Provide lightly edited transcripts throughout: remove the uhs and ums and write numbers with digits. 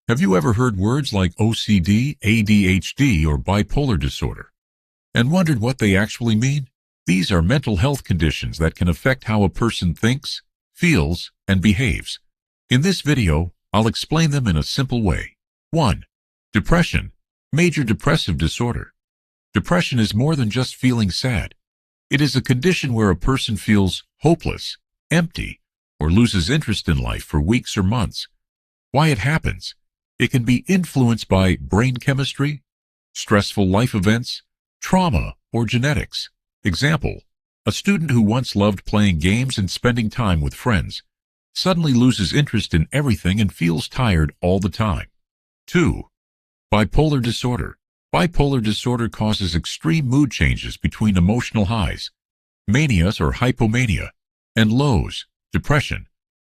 Have you ever heard words like OCD, ADHD, or bipolar disorder, and wondered what they actually mean? These are mental health conditions that can affect how a person thinks, feels, and behaves. In this video, I'll explain them in a simple way. 1. Depression, major depressive disorder. Depression is more than just feeling sad. It is a condition where a person feels hopeless, empty, or loses interest in life for weeks or months. Why it happens? It can be influenced by brain chemistry, stressful life events, trauma, or genetics. Example, a student who once loved playing games and spending time with friends suddenly loses interest in everything and feels tired all the time. 2. Bipolar disorder. Bipolar disorder causes extreme mood changes between emotional highs, manias or hypomania, and lows, depression.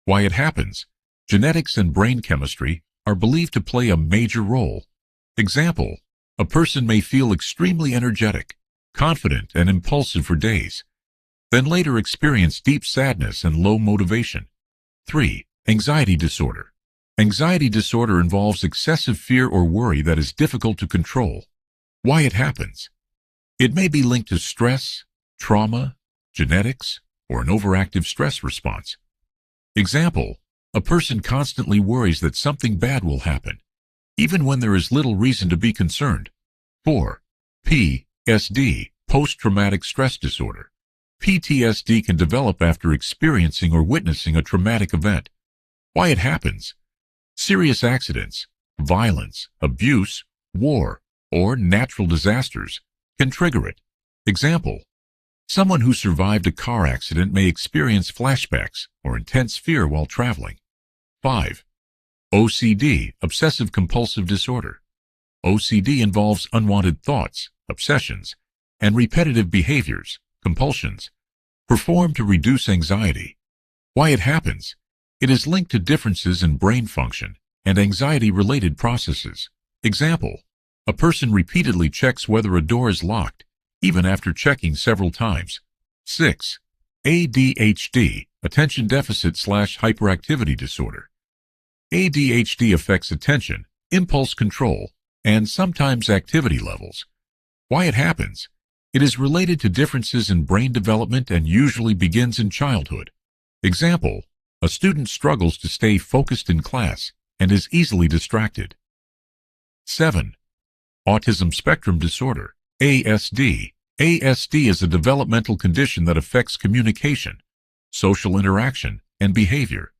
Why it happens? Genetics and brain chemistry are believed to play a major role. Example, a person may feel extremely energetic, confident, and impulsive for days, then later experience deep sadness and low motivation. 3. Anxiety disorder. Anxiety disorder involves excessive fear or worry that is difficult to control. Why it happens? It may be linked to stress, trauma, genetics, or an overactive stress response. Example, a person constantly worries that something bad will happen, even when there is little reason to be concerned. 4. PTSD, post-traumatic stress disorder. PTSD can develop after experiencing or witnessing a traumatic event. Why it happens? Serious accidents, violence, abuse, war, or natural disasters can trigger it. Example, someone who survived a car accident may experience flashbacks or intense fear while traveling. 5. OCD, obsessive-compulsive disorder. OCD involves unwanted thoughts, obsessions, and repetitive behaviors, compulsions, performed to reduce anxiety. Why it happens? It is linked to differences in brain function and anxiety-related processes. Example, a person repeatedly checks whether a door is locked, even after checking several times. 6. ADHD, attention deficit/hyperactivity disorder. ADHD affects attention, impulse control, and sometimes activity levels. Why it happens? It is related to differences in brain development and usually begins in childhood. Example, a student struggles to stay focused in class and is easily distracted. 7. Autism spectrum disorder, ASD. ASD is a developmental condition that affects communication, social interaction, and behavior.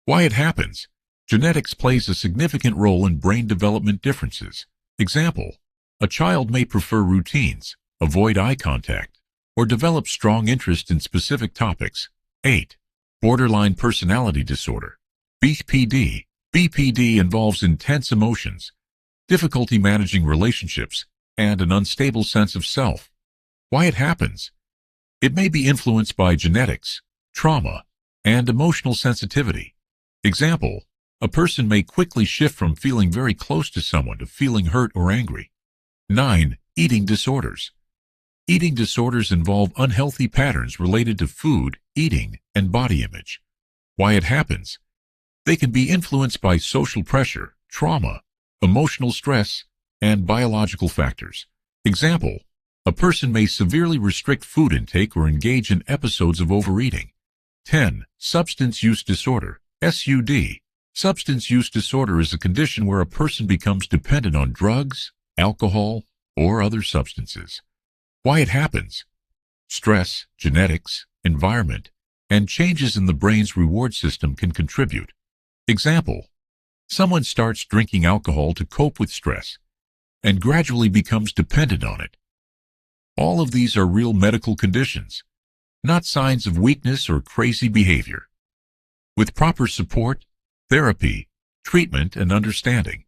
Why it happens? Genetics plays a significant role in brain development differences. Example, a child may prefer routines, avoid eye contact, or develop strong interest in specific topics. 8. Borderline personality disorder, BPD. BPD involves intense emotions, difficulty managing relationships, and an unstable sense of self. Why it happens? It may be influenced by genetics, trauma, and emotional sensitivity. Example, a person may quickly shift from feeling very close to someone to feeling hurt or angry. 9. Eating disorders. Eating disorders involve unhealthy patterns related to food, eating, and body image. Why it happens? They can be influenced by social pressure, trauma, emotional stress, and biological factors. Example, a person may severely restrict food intake or engage in episodes of overeating. 10. Substance use disorder, SUD. Substance use disorder is a condition where a person becomes dependent on drugs, alcohol, or other substances. Why it happens? Stress, genetics, environment, and changes in the brain's reward system can contribute. Example, someone starts drinking alcohol to cope with stress and gradually becomes dependent on it. All of these are real medical conditions, not signs of weakness or crazy behavior. With proper support, therapy, treatment, and understanding,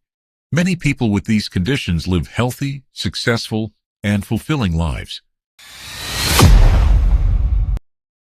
many people with these conditions live healthy, successful, and fulfilling lives.